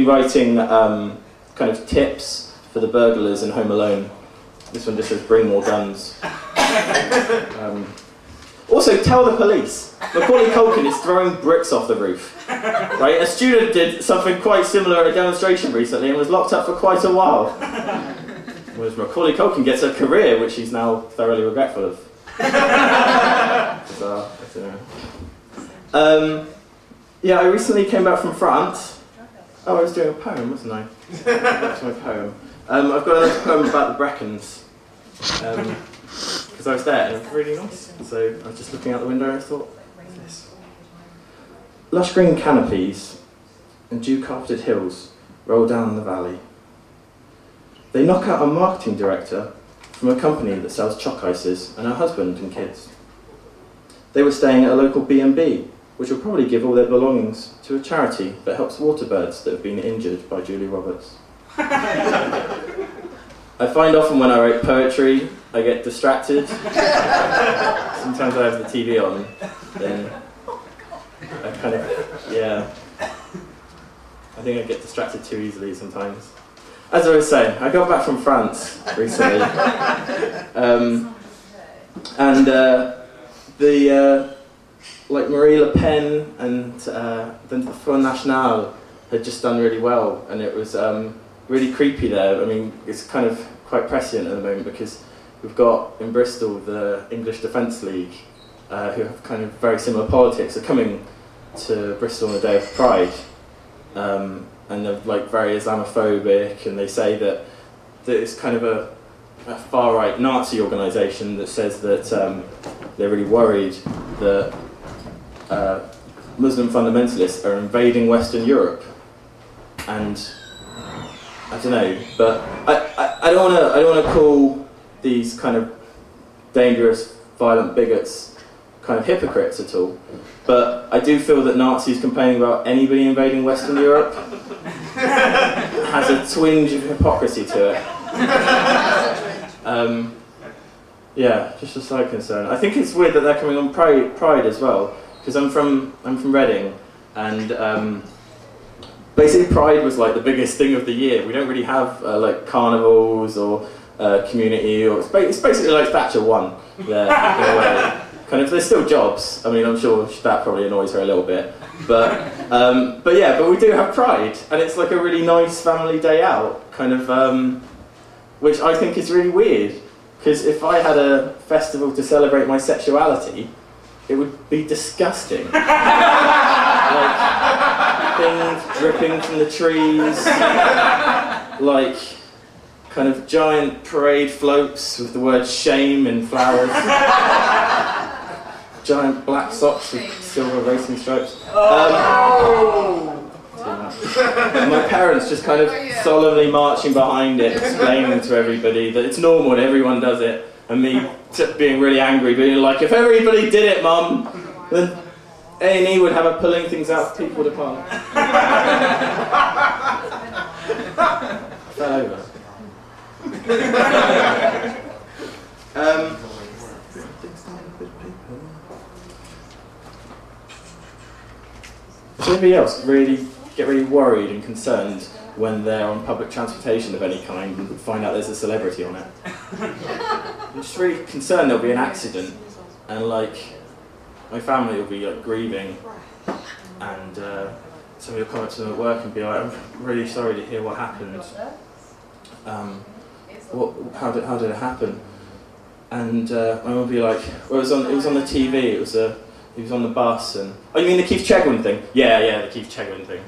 writing kind of tips for the burglars in Home Alone. This one just says, bring more guns. Also, tell the police. Macaulay Culkin is throwing bricks off the roof. Right? A student did something quite similar at a demonstration recently and was locked up for quite a while. Whereas Macaulay Culkin gets a career which he's now thoroughly regretful of. So, I don't know. Yeah, I recently came back from France. Oh, I was doing a poem, wasn't I? That's my poem. I've got another poem about the Brecons. Because I was there and it was really nice. So I was just looking out the window and I thought, what's this? Lush green canopies and dew-carpeted hills roll down the valley. They knock out a marketing director from a company that sells chalk ices and her husband and kids. They were staying at a local B&B, which will probably give all their belongings to a charity that helps waterbirds that have been injured by Julie Roberts. I find often when I write poetry, I get distracted. Sometimes I have the TV on, then I kind of, yeah. I think I get distracted too easily sometimes. As I was saying, I got back from France recently. Like Marie Le Pen and the Front National had just done really well, and it was really creepy there. I mean, it's kind of quite prescient at the moment because we've got in Bristol the English Defence League, who have kind of very similar politics, are coming to Bristol on the day of Pride, and they're like very Islamophobic, and they say that it's kind of a far-right Nazi organisation that says that they're really worried that Muslim fundamentalists are invading Western Europe, and I don't know, but I don't want to call these kind of dangerous, violent bigots kind of hypocrites at all, but I do feel that Nazis complaining about anybody invading Western Europe has a twinge of hypocrisy to it. Yeah, just a side concern. I think it's weird that they're coming on Pride as well, because I'm from Reading, and basically Pride was like the biggest thing of the year. We don't really have like carnivals or community, or it's basically like Thatcher won there in a way. Kind of, there's still jobs. I mean, I'm sure that probably annoys her a little bit, but yeah, but we do have Pride, and it's like a really nice family day out, kind of, which I think is really weird, because if I had a festival to celebrate my sexuality, it would be disgusting. Like things dripping from the trees, like kind of giant parade floats with the word shame in flowers. Giant black socks with silver racing stripes. And my parents just kind of solemnly marching behind it, explaining to everybody that it's normal and everyone does it, and me being really angry, being like, if everybody did it, Mum, then A&E would have a pulling things out for people to come. Fell over. Does anybody else get really worried and concerned when they're on public transportation of any kind and find out there's a celebrity on it? I'm just really concerned there'll be an accident, and like my family will be like grieving, and somebody will come up to them at work and be like, I'm really sorry to hear what happened. How did it happen? And my mum will be like, well, it was on the TV. He was on the bus, and oh, you mean the Keith Chegwin thing? Yeah, the Keith Chegwin thing.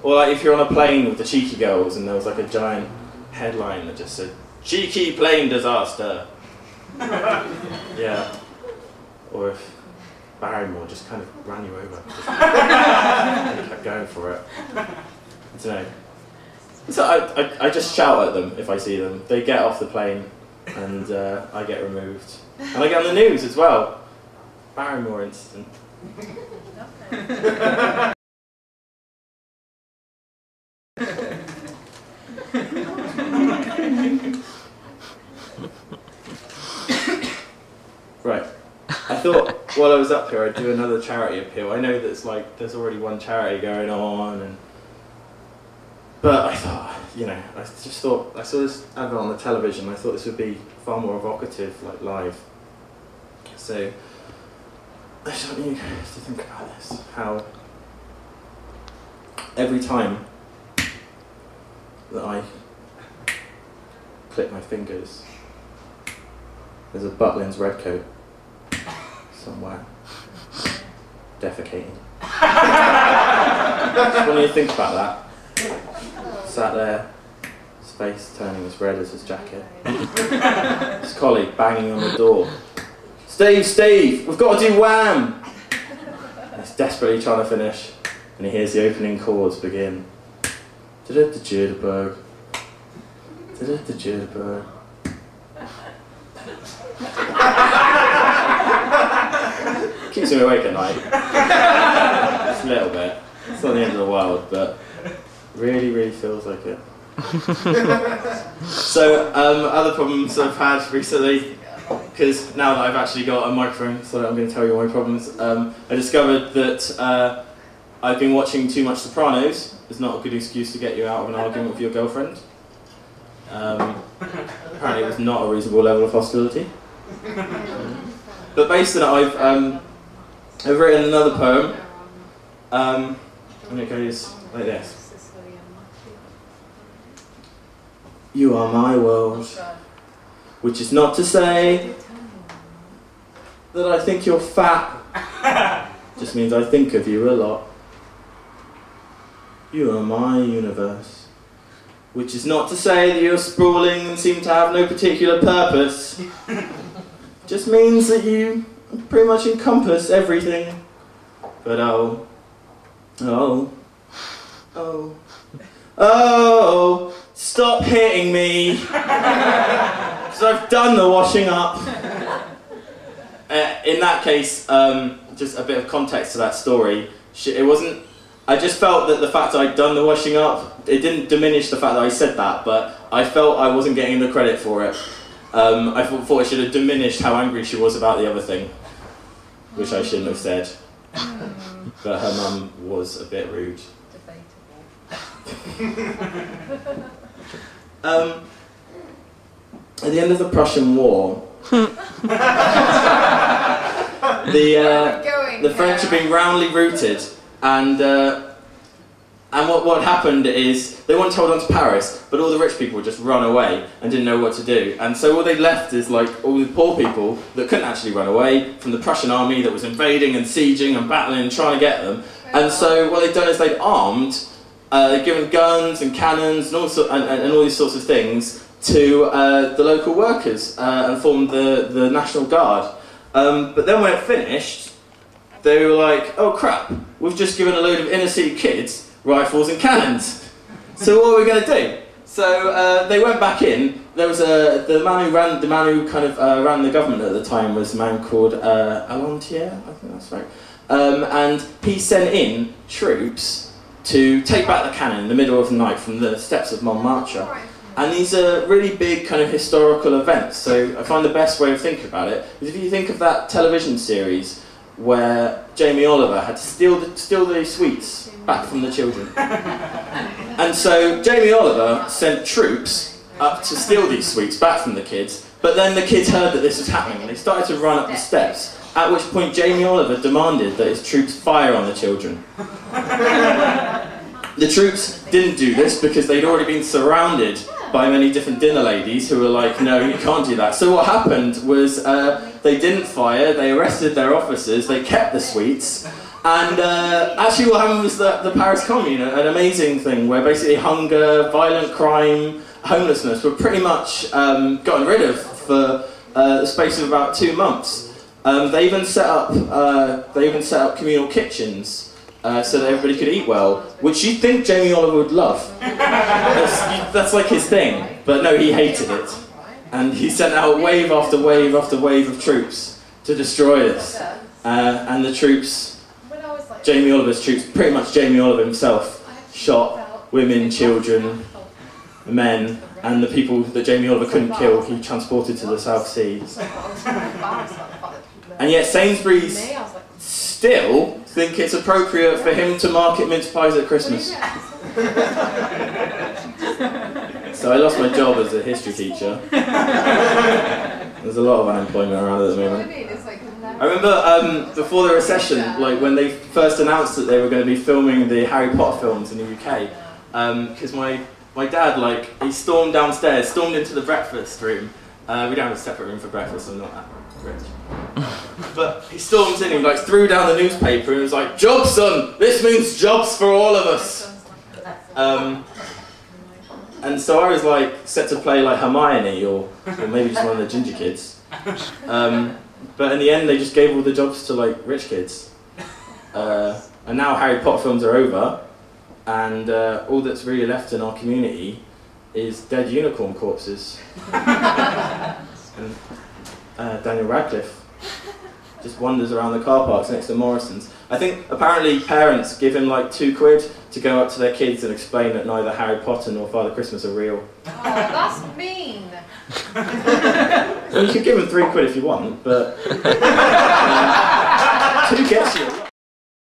Or like if you're on a plane with the Cheeky Girls, and there was like a giant headline that just said "Cheeky plane disaster." Yeah. Or if Barrymore just kind of ran you over, just kept going for it. I don't know. So I just shout at them if I see them. They get off the plane, and I get removed, and I get on the news as well. Barrymore incident. Right. I thought while I was up here I'd do another charity appeal. I know that it's like there's already one charity going on, and But I thought, you know, I just thought, I saw this advert on the television, I thought this would be far more evocative, like live. So, I just want you to think about this, how every time that I click my fingers, there's a Butlins redcoat somewhere defecating. Just want you to think about that. Sat there, his face turning as red as his jacket. His colleague banging on the door. Steve, Steve, we've got to do Wham! And he's desperately trying to finish, and he hears the opening chords begin. Da-da-da-jitterbug. Da-da-da-jitterbug. Keeps me awake at night. Just a little bit. It's not the end of the world, but really, really feels like it. So, other problems I've had recently, because now that I've actually got a microphone, so I'm going to tell you my problems, I discovered that I've been watching too much Sopranos. It's not a good excuse to get you out of an argument with your girlfriend. Apparently it was not a reasonable level of hostility. But based on it, I've written another poem, and it goes like this. You are my world, which is not to say that I think you're fat, just means I think of you a lot. You are my universe, which is not to say that you're sprawling and seem to have no particular purpose, just means that you pretty much encompass everything. But oh, stop hitting me, because I've done the washing up. In that case, just a bit of context to that story, it wasn't, I just felt that the fact that I'd done the washing up, it didn't diminish the fact that I said that, but I felt I wasn't getting the credit for it. I thought it should have diminished how angry she was about the other thing, which I shouldn't have said. But her mum was a bit rude. At the end of the Prussian War, the French had been roundly routed, and what happened is they weren't told on to Paris, but all the rich people would just run away and didn't know what to do. And so what they left is like all the poor people that couldn't actually run away from the Prussian army that was invading and sieging and battling and trying to get them. And so what they'd done is they'd armed, they'd given guns and cannons and all these sorts of things to the local workers and formed the National Guard. But then when it finished, they were like, oh crap, we've just given a load of inner city kids rifles and cannons. So what are we going to do? So they went back in. There was the man who ran the government at the time was a man called Alontier, I think that's right. And he sent in troops to take back the cannon in the middle of the night from the steps of Montmartre. And these are really big kind of historical events. So I find the best way of thinking about it is if you think of that television series where Jamie Oliver had to steal the sweets back from the children. And so Jamie Oliver sent troops up to steal these sweets back from the kids, but then the kids heard that this was happening and they started to run up the steps, at which point Jamie Oliver demanded that his troops fire on the children. The troops didn't do this because they'd already been surrounded by many different dinner ladies who were like, no, you can't do that. So what happened was they didn't fire, they arrested their officers, they kept the sweets, and actually what happened was that the Paris Commune, an amazing thing where basically hunger, violent crime, homelessness were pretty much gotten rid of for the space of about 2 months. They even set up communal kitchens so that everybody could eat well, which you'd think Jamie Oliver would love. That's like his thing, but no, he hated it. And he sent out wave after wave after wave of troops to destroy this. And the troops, Jamie Oliver's troops, pretty much Jamie Oliver himself, shot women, children, men, and the people that Jamie Oliver couldn't kill, he transported to the South Seas. And yet Sainsbury's still think it's appropriate for him to market mince pies at Christmas. So I lost my job as a history teacher. There's a lot of unemployment around at the moment. I remember before the recession, like when they first announced that they were going to be filming the Harry Potter films in the UK, because my dad, like, he stormed downstairs, stormed into the breakfast room. We don't have a separate room for breakfast, I'm not that rich. But he stormed in, he like threw down the newspaper and was like, "Jobs, son! This means jobs for all of us!" And so I was like set to play like Hermione or maybe just one of the ginger kids. But in the end they just gave all the jobs to like rich kids. And now Harry Potter films are over and all that's really left in our community is dead unicorn corpses. And Daniel Radcliffe just wanders around the car parks next to Morrison's. I think apparently parents give him like £2 to go up to their kids and explain that neither Harry Potter nor Father Christmas are real. Oh, that's mean. Well, you could give them £3 if you want, but 2 gets you.